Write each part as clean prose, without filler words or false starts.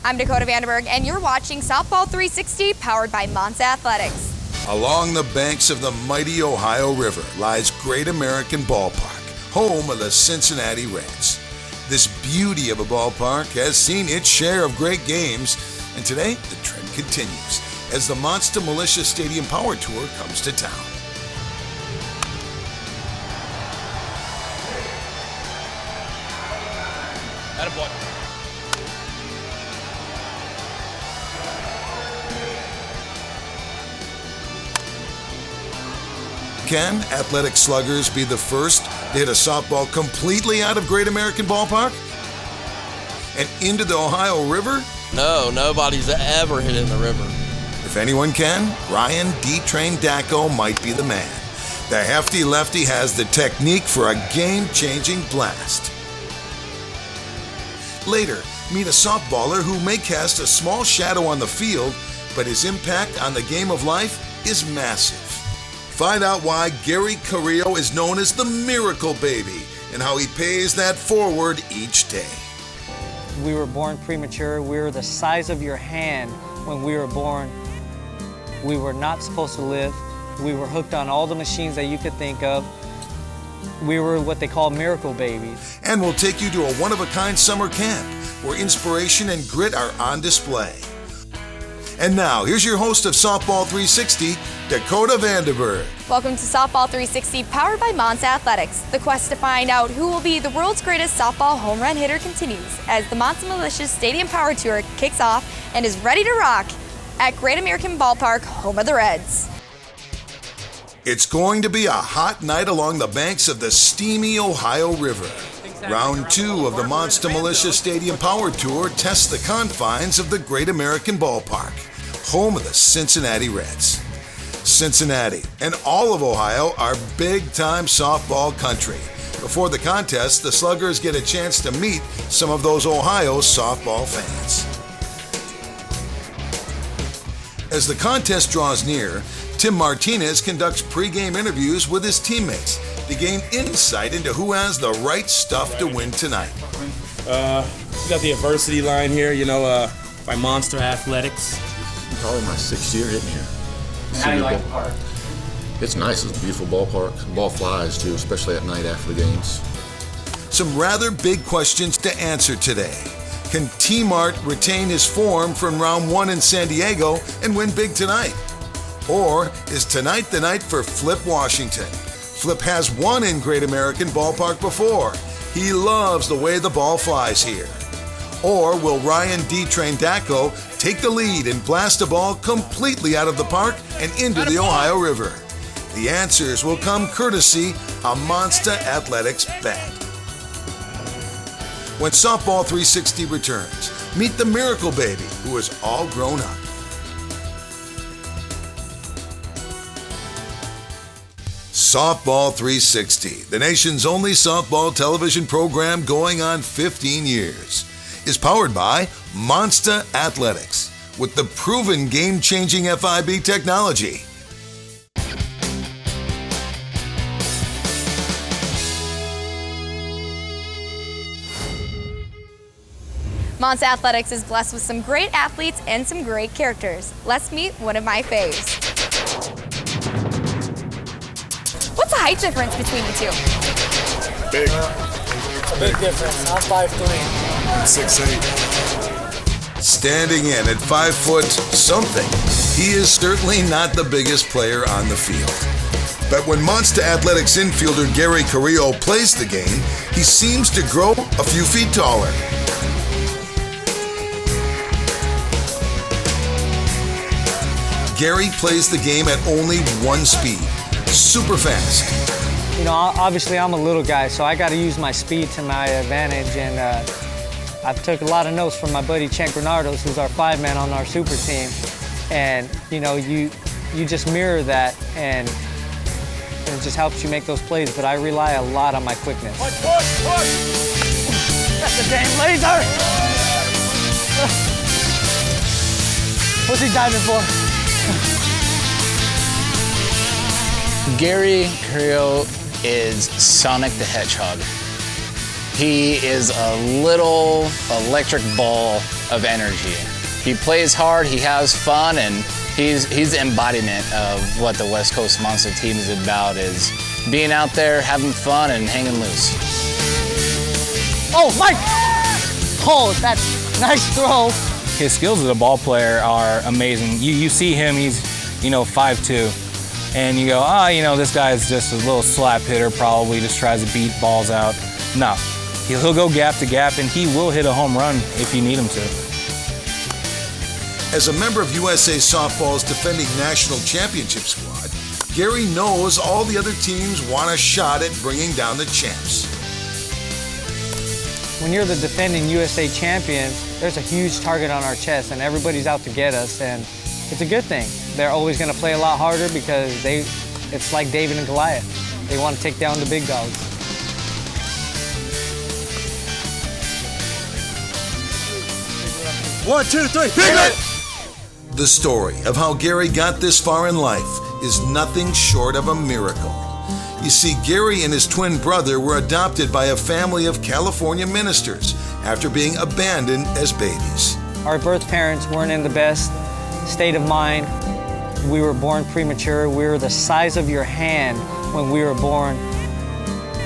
I'm Dakota Vandenberg, and you're watching Softball 360, powered by Monza Athletics. Along the banks of the mighty Ohio River lies Great American Ballpark, home of the Cincinnati Reds. This beauty of a ballpark has seen its share of great games, and today the trend continues as the Monster Militia Stadium Power Tour comes to town. Attaboy. Can Athletic Sluggers be the first to hit a softball completely out of Great American Ballpark and into the Ohio River? No, nobody's ever hit in the river. If anyone can, Ryan D-Train Dacko might be the man. The hefty lefty has the technique for a game-changing blast. Later, meet a softballer who may cast a small shadow on the field, but his impact on the game of life is massive. Find out why Gary Carrillo is known as the Miracle Baby and how he pays that forward each day. We were born premature. We were the size of your hand when we were born. We were not supposed to live. We were hooked on all the machines that you could think of. We were what they call miracle babies. And we'll take you to a one-of-a-kind summer camp where inspiration and grit are on display. And now, here's your host of Softball 360, Dakota Vandenberg. Welcome to Softball 360, powered by Monza Athletics. The quest to find out who will be the world's greatest softball home run hitter continues as the Monza Militia Stadium Power Tour kicks off and is ready to rock at Great American Ballpark, home of the Reds. It's going to be a hot night along the banks of the steamy Ohio River. Round 2 of the Monster Militia Stadium Power Tour tests the confines of the Great American Ballpark, home of the Cincinnati Reds. Cincinnati and all of Ohio are big-time softball country. Before the contest, the Sluggers get a chance to meet some of those Ohio softball fans. As the contest draws near, Tim Martinez conducts pregame interviews with his teammates to gain insight into who has the right stuff to win tonight. We got the adversity line here, by Monster Athletics. Probably my 6th year hitting here. How do you like the park? It's nice. It's a beautiful ballpark. The ball flies, too, especially at night after the games. Some rather big questions to answer today. Can T-Mart retain his form from round 1 in San Diego and win big tonight? Or is tonight the night for Flip Washington? Flip has won in Great American Ballpark before. He loves the way the ball flies here. Or will Ryan D-Train Dacko take the lead and blast a ball completely out of the park and into the Ohio River? The answers will come courtesy a Monster Athletics bet. When Softball 360 returns, meet the Miracle Baby, who is all grown up. Softball 360, the nation's only softball television program going on 15 years, is powered by Monster Athletics with the proven game-changing FIB technology. Monza Athletics is blessed with some great athletes and some great characters. Let's meet one of my faves. What's the height difference between the two? Big. It's a big difference. I'm 5'3". 6'8". Standing in at 5 foot something, he is certainly not the biggest player on the field. But when Monster Athletics infielder Gary Carrillo plays the game, he seems to grow a few feet taller. Gary plays the game at only one speed, super fast. Obviously I'm a little guy, so I got to use my speed to my advantage, and I've took a lot of notes from my buddy Cenk Renardos, who's our 5-man on our super team, and you just mirror that, and it just helps you make those plays, but I rely a lot on my quickness. Push! That's a damn laser! What's he diving for? Gary Carrillo is Sonic the Hedgehog. He is a little electric ball of energy. He plays hard, he has fun, and he's the embodiment of what the West Coast Monster team is about, is being out there, having fun, and hanging loose. Oh, Mike! Oh, that's nice throw. His skills as a ball player are amazing. You see him, he's, 5'2", and you go, this guy's just a little slap hitter, probably just tries to beat balls out. No, he'll go gap to gap, and he will hit a home run if you need him to. As a member of USA Softball's defending national championship squad, Gary knows all the other teams want a shot at bringing down the champs. When you're the defending USA champion, there's a huge target on our chest, and everybody's out to get us, and it's a good thing. They're always going to play a lot harder because it's like David and Goliath. They want to take down the big dogs. One, two, three, Piglet! The story of how Gary got this far in life is nothing short of a miracle. You see, Gary and his twin brother were adopted by a family of California ministers after being abandoned as babies. Our birth parents weren't in the best state of mind. We were born premature. We were the size of your hand when we were born.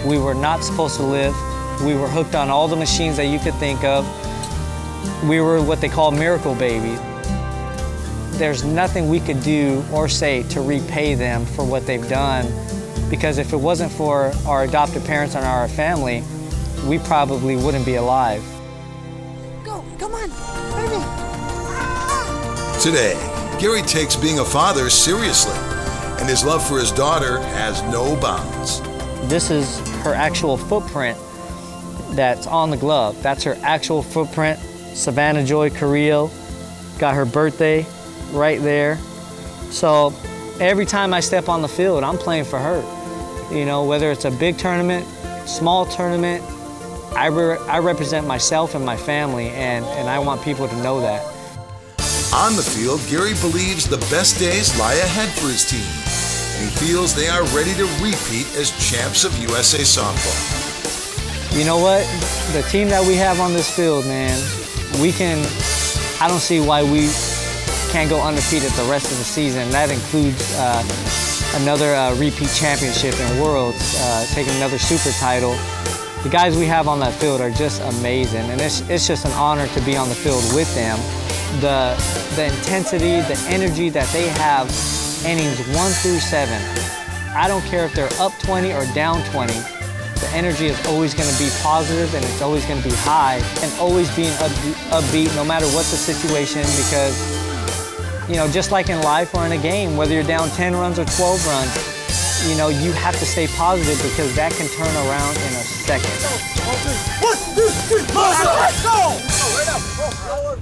We were not supposed to live. We were hooked on all the machines that you could think of. We were what they call miracle babies. There's nothing we could do or say to repay them for what they've done, because if it wasn't for our adopted parents and our family, we probably wouldn't be alive. Go, come on. Today, Gary takes being a father seriously, and his love for his daughter has no bounds. This is her actual footprint that's on the glove. That's her actual footprint. Savannah Joy Carrillo, got her birthday right there. So every time I step on the field, I'm playing for her. Whether it's a big tournament, small tournament, I represent myself and my family, and I want people to know that. On the field, Gary believes the best days lie ahead for his team, and he feels they are ready to repeat as champs of USA Softball. You know what? The team that we have on this field, man, I don't see why we can't go undefeated the rest of the season. That includes another repeat championship in Worlds, taking another super title. The guys we have on that field are just amazing, and it's just an honor to be on the field with them. The intensity, the energy that they have, innings 1 through 7. I don't care if they're up 20 or down 20. The energy is always going to be positive, and it's always going to be high, and always being upbeat no matter what the situation, because just like in life or in a game, whether you're down 10 runs or 12 runs, you have to stay positive, because that can turn around in a second.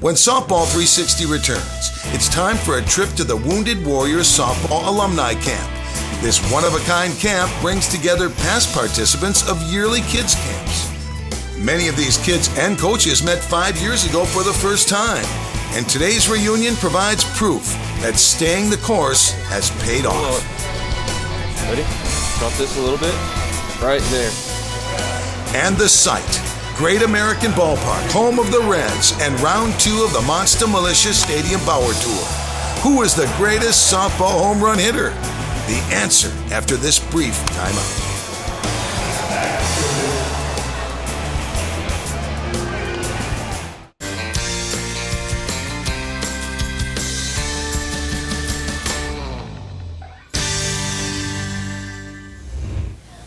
When Softball 360 returns, it's time for a trip to the Wounded Warriors Softball Alumni Camp. This one-of-a-kind camp brings together past participants of yearly kids camps. Many of these kids and coaches met 5 years ago for the first time, and today's reunion provides proof that staying the course has paid off. Ready? Drop this a little bit. Right there. And the site, Great American Ballpark, home of the Reds, and round 2 of the Monster Militia Stadium Power Tour. Who is the greatest softball home run hitter? The answer after this brief timeout.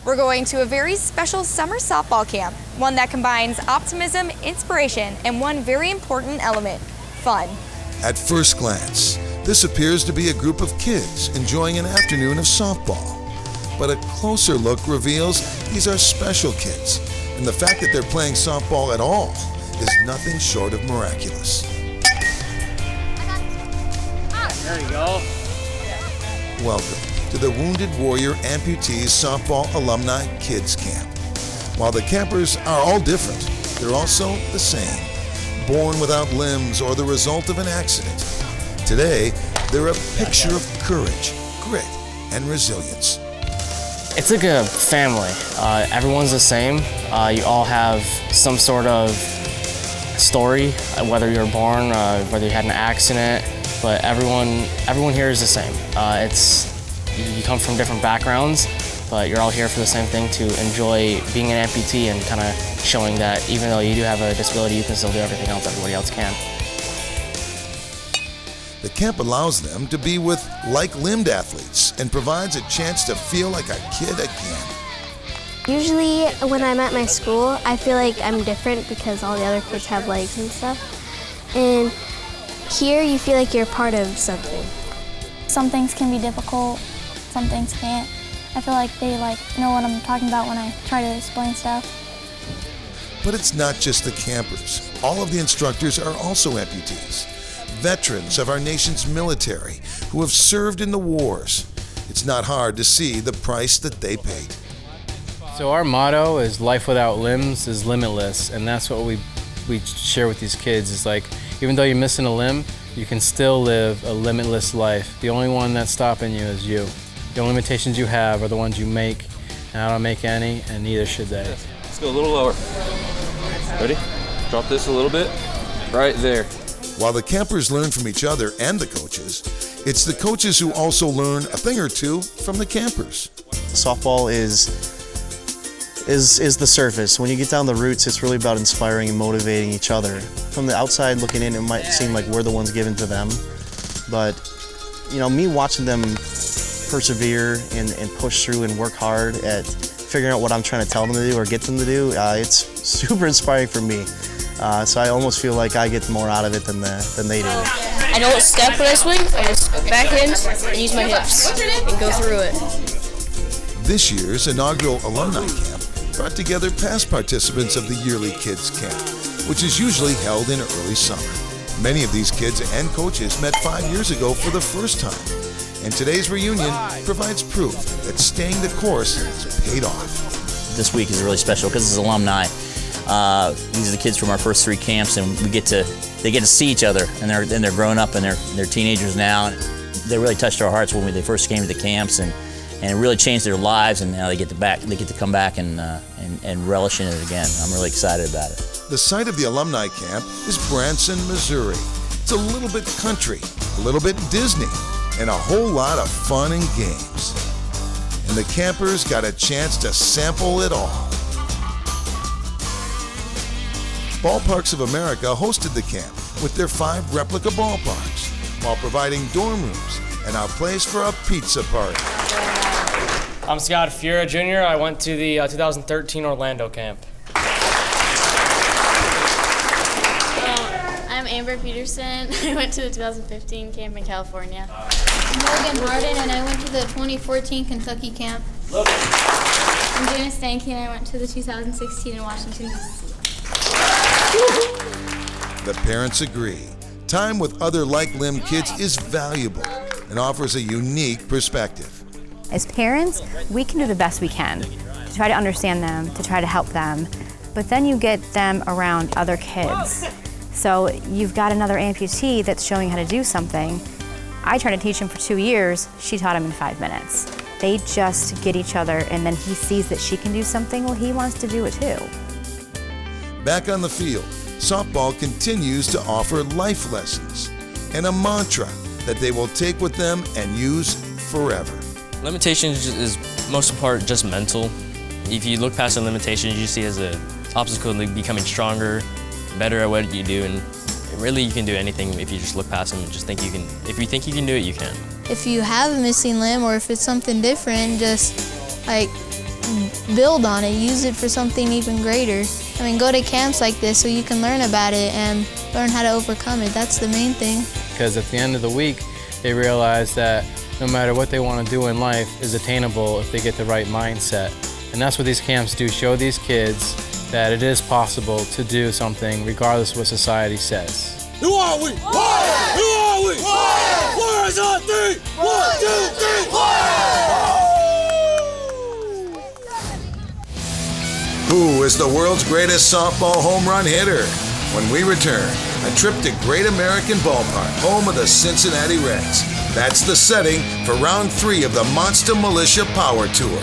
We're going to a very special summer softball camp, one that combines optimism, inspiration, and one very important element, fun. At first glance, this appears to be a group of kids enjoying an afternoon of softball. But a closer look reveals these are special kids, and the fact that they're playing softball at all is nothing short of miraculous. There you go. Welcome to the Wounded Warrior Amputees Softball Alumni Kids Camp. While the campers are all different, they're also the same, born without limbs or the result of an accident. Today, they're a picture of courage, grit, and resilience. It's like a family. Everyone's the same. You all have some sort of story, whether you're born, whether you had an accident, but everyone here is the same. You come from different backgrounds, but you're all here for the same thing, to enjoy being an amputee and kind of showing that even though you do have a disability, you can still do everything else everybody else can. The camp allows them to be with like-limbed athletes and provides a chance to feel like a kid again. Usually when I'm at my school, I feel like I'm different because all the other kids have legs and stuff. And here you feel like you're part of something. Some things can be difficult, some things can't. I feel like they know what I'm talking about when I try to explain stuff. But it's not just the campers. All of the instructors are also amputees, veterans of our nation's military who have served in the wars. It's not hard to see the price that they paid. So our motto is life without limbs is limitless, and that's what we share with these kids. Is like, even though you're missing a limb, you can still live a limitless life. The only one that's stopping you is you. The only limitations you have are the ones you make, and I don't make any, and neither should they. Let's go a little lower. Ready? Drop this a little bit. Right there. While the campers learn from each other and the coaches, it's the coaches who also learn a thing or two from the campers. Softball is the surface. When you get down the roots, it's really about inspiring and motivating each other. From the outside looking in, it might seem like we're the ones given to them, but me watching them persevere and push through and work hard at figuring out what I'm trying to tell them to do or get them to do, it's super inspiring for me. So I almost feel like I get more out of it than they do. I don't step when I swing, I just backhand and use my hips and go through it. This year's inaugural alumni camp brought together past participants of the yearly Kids Camp, which is usually held in early summer. Many of these kids and coaches met 5 years ago for the first time, and today's reunion provides proof that staying the course has paid off. This week is really special because it's alumni. These are the kids from our first 3 camps, and they get to see each other, and they're growing up and they're teenagers now. They really touched our hearts when they first came to the camps, and it really changed their lives. And now they get to come back and relish in it again. I'm really excited about it. The site of the alumni camp is Branson, Missouri. It's a little bit country, a little bit Disney, and a whole lot of fun and games. And the campers got a chance to sample it all. Ballparks of America hosted the camp with their 5 replica ballparks while providing dorm rooms and a place for a pizza party. I'm Scott Fiera Jr. I went to the 2013 Orlando camp. I'm Amber Peterson. I went to the 2015 camp in California. Morgan Harden, and I went to the 2014 Kentucky camp. I'm Janice Stanky, and I went to the 2016 in Washington, D.C. The parents agree. Time with other like-limbed kids is valuable and offers a unique perspective. As parents, we can do the best we can to try to understand them, to try to help them, but then you get them around other kids. So you've got another amputee that's showing how to do something. I tried to teach him for 2 years, she taught him in 5 minutes. They just get each other, and then he sees that she can do something, well, he wants to do it too. Back on the field, softball continues to offer life lessons and a mantra that they will take with them and use forever. Limitations is most part just mental. If you look past the limitations, you see it as an obstacle to becoming stronger, better at what you do, and really you can do anything if you just look past them and just think you can. If you think you can do it, you can. If you have a missing limb or if it's something different, just build on it, use it for something even greater. I mean, go to camps like this so you can learn about it and learn how to overcome it. That's the main thing. Because at the end of the week, they realize that no matter what they want to do in life is attainable if they get the right mindset. And that's what these camps do, show these kids that it is possible to do something regardless of what society says. Who are we? Warriors! Who are we? Warriors! Warriors on 3! 1, 2, 3, Warriors! Who is the world's greatest softball home run hitter? When we return, a trip to Great American Ballpark, home of the Cincinnati Reds. That's the setting for round 3 of the Monster Militia Power Tour.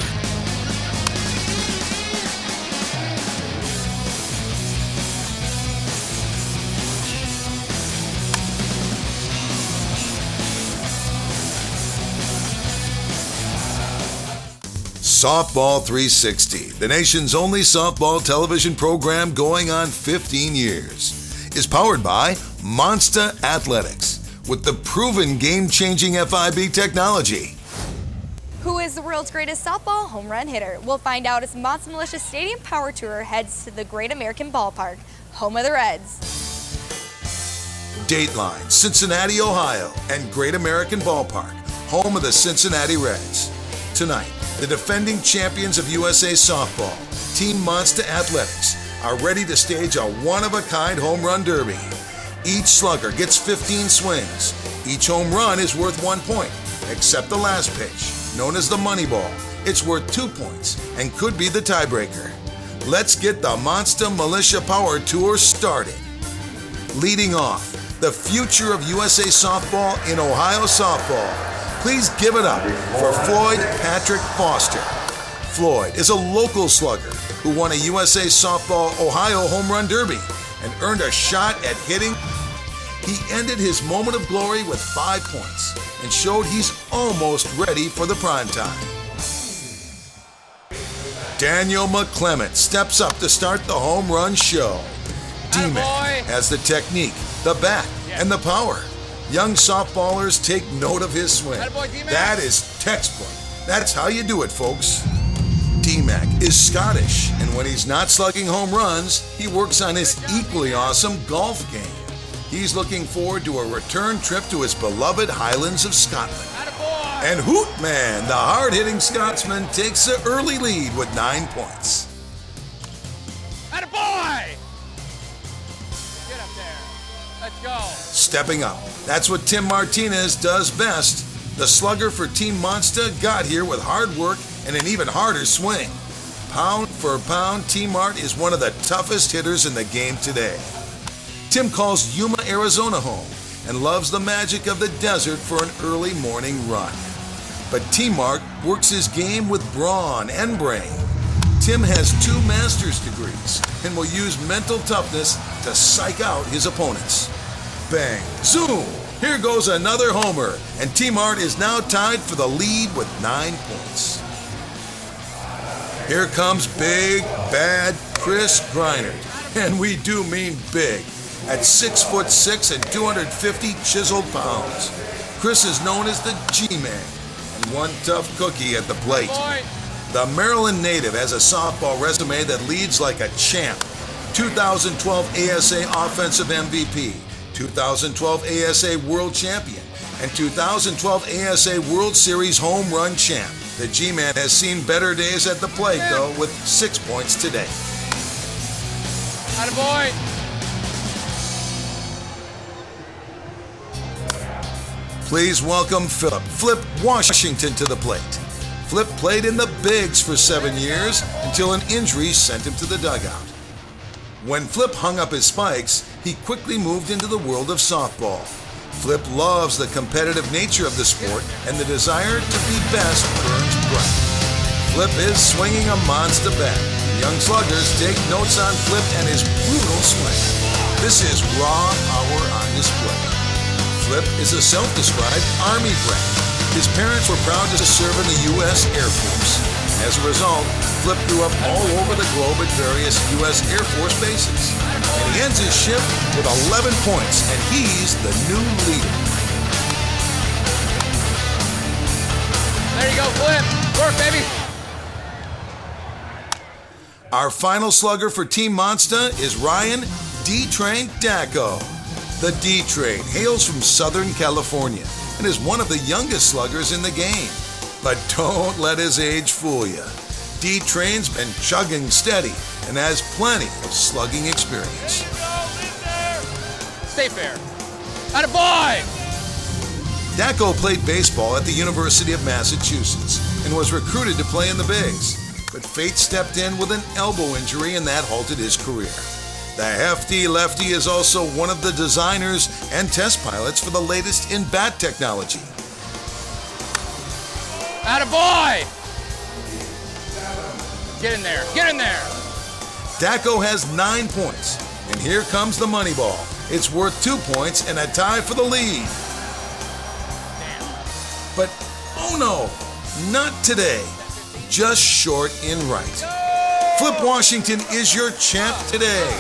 Softball 360, the nation's only softball television program going on 15 years, is powered by Monster Athletics with the proven game-changing FIB technology. Who is the world's greatest softball home run hitter? We'll find out as Monster Militia Stadium Power Tour heads to the Great American Ballpark, home of the Reds. Dateline, Cincinnati, Ohio, and Great American Ballpark, home of the Cincinnati Reds. Tonight, the defending champions of USA Softball, Team Monster Athletics, are ready to stage a one-of-a-kind home run derby. Each slugger gets 15 swings. Each home run is worth 1 point, except the last pitch, known as the money ball. It's worth 2 points and could be the tiebreaker. Let's get the Monster Militia Power Tour started. Leading off, the future of USA Softball in Ohio Softball. Please give it up for Floyd Patrick Foster. Floyd is a local slugger who won a USA Softball Ohio Home Run Derby and earned a shot at hitting. He ended his moment of glory with 5 points and showed he's almost ready for the prime time. Daniel McClement steps up to start the home run show. D-Man has the technique, the bat, and the power. Young softballers take note of his swing. That is textbook. That's how you do it, folks. D-Mac is Scottish, and when he's not slugging home runs, he works on his equally awesome golf game. He's looking forward to a return trip to his beloved Highlands of Scotland. And Hootman, the hard-hitting Scotsman, takes the early lead with 9 points. Attaboy! Get up there. Let's go. Stepping up, that's what Tim Martinez does best. The slugger for Team Monster got here with hard work and an even harder swing. Pound for pound, Team Mart is one of the toughest hitters in the game today. Tim calls Yuma, Arizona home and loves the magic of the desert for an early morning run. But Team Mart works his game with brawn and brain. Tim has 2 master's degrees and will use mental toughness to psych out his opponents. Bang, zoom, here goes another homer, and Team Mart is now tied for the lead with 9 points. Here comes big, bad Chris Greinert, and we do mean big. At 6'6" and 250 chiseled pounds, Chris is known as the G-Man and one tough cookie at the plate. The Maryland native has a softball resume that leads like a champ. 2012 ASA Offensive MVP, 2012 ASA World Champion, and 2012 ASA World Series Home Run Champ. The G-Man has seen better days at the plate, though, with 6 points today. Attaboy! Please welcome Philip Flip Washington to the plate. Flip played in the bigs for 7 years until an injury sent him to the dugout. When Flip hung up his spikes, he quickly moved into the world of softball. Flip loves the competitive nature of the sport, and the desire to be best burns bright. Flip is swinging a monster bat. Young sluggers take notes on Flip and his brutal swing. This is raw power on display. Flip is a self-described Army brat. His parents were proud to serve in the U.S. Air Force. As a result, Flip grew up all over the globe at various U.S. Air Force bases. And he ends his shift with 11 points, and he's the new leader. There you go, Flip. Work, baby. Our final slugger for Team Monster is Ryan D-Train Dacko. The D-Train hails from Southern California and is one of the youngest sluggers in the game. But don't let his age fool you. D-Train's been chugging steady and has plenty of slugging experience. Stay fair. Attaboy! Dacko played baseball at the University of Massachusetts and was recruited to play in the bigs. But fate stepped in with an elbow injury and that halted his career. The hefty lefty is also one of the designers and test pilots for the latest in bat technology. Attaboy! Get in there. Get in there. Dacko has 9 points. And here comes the money ball. It's worth 2 points and a tie for the lead. But, oh no, not today. just short in right. Flip Washington is your champ today,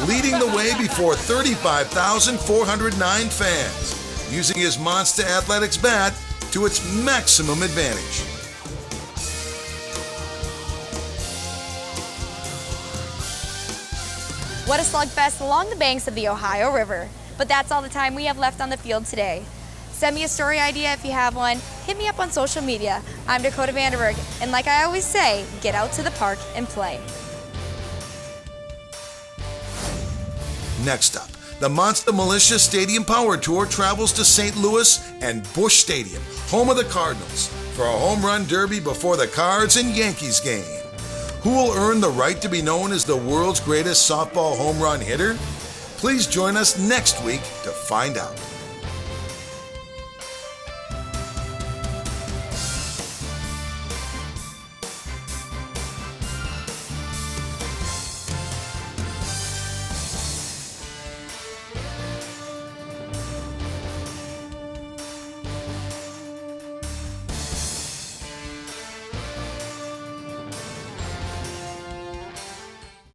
leading the way before 35,409 fans, using his Monster Athletics bat to its maximum advantage. What a slugfest along the banks of the Ohio River. But that's all the time we have left on the field today. Send me a story idea if you have one. Hit me up on social media. I'm Dakota Vanderberg, and like I always say, get out to the park and play. Next up, the Monster Militia Stadium Power Tour travels to St. Louis and Busch Stadium, home of the Cardinals, for a home run derby before the Cards and Yankees game. Who will earn the right to be known as the world's greatest softball home run hitter? Please join us next week to find out.